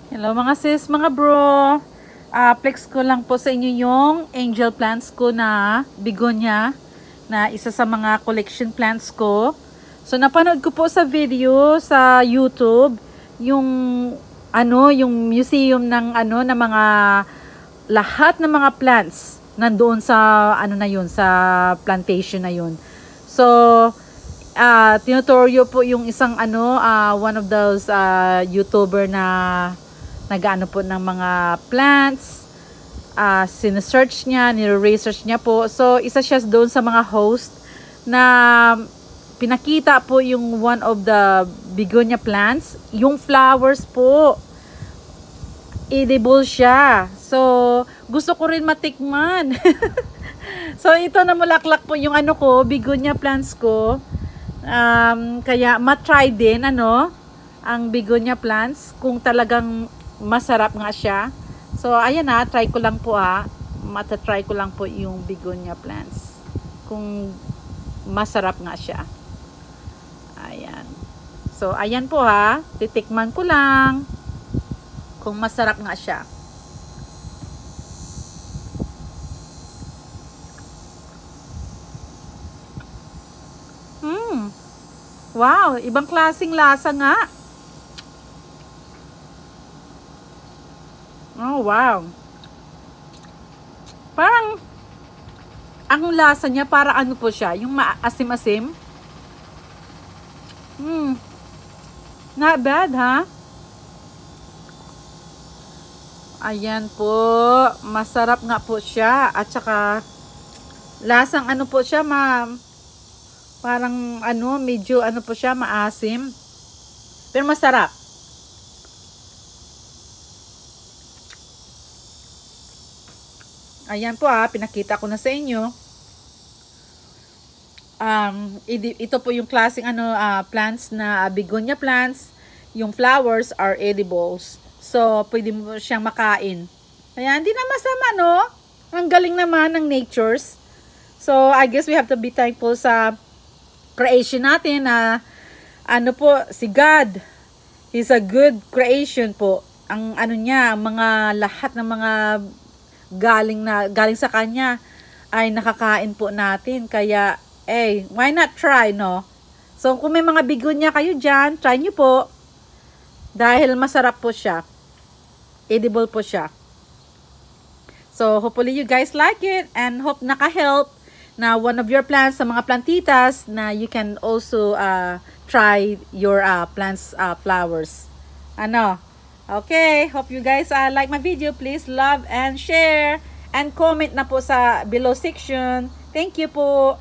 Hello mga sis, mga bro. Flex ko lang po sa inyo yung angel plants ko na begonia na isa sa mga collection plants ko. So napanood ko po sa video sa YouTube yung yung museum ng ng mga lahat ng mga plants nandoon sa na yun, sa plantation na yun. So tinutoryo po yung isang one of those YouTuber na nag-ano po ng mga plants, sinesearch niya, nire-research niya po. So isa siya doon sa mga host na pinakita po yung one of the begonia plants, yung flowers po, edible siya. So gusto ko rin matikman. So ito na mulaklak po yung begonia plants ko. Kaya matry din ang begonia plants kung talagang masarap nga siya. So ayan try ko lang po matatry ko lang po yung begonia plants kung masarap nga siya. Ayan. So ayan po titikman ko lang kung masarap nga siya. Wow, ibang klaseng lasa nga. Oh, wow. Parang ang lasa niya para po siya, yung maasim-asim. Not bad, Ayan po, masarap nga po siya at saka lasang po siya, parang medyo po siya, maasim. Pero masarap. Ayan po pinakita ko na sa inyo. Ito po yung klaseng plants na begonia plants. Yung flowers are edibles. So, pwede mo siyang makain. Kaya hindi na masama, no? Ang galing naman ng natures. So, I guess we have to be thankful sa creation natin na si God. He's a good creation po. Ang niya, mga lahat ng mga galing sa kanya ay nakakain po natin. Kaya why not try, no? So kung may mga begonia kayo dyan, try nyo po dahil masarap po siya, edible po siya. So hopefully you guys like it and hope naka-help na one of your plants sa mga plantitas na you can also try your plants flowers. Okay, hope you guys like my video. Please love and share and comment na po sa below section. Thank you po.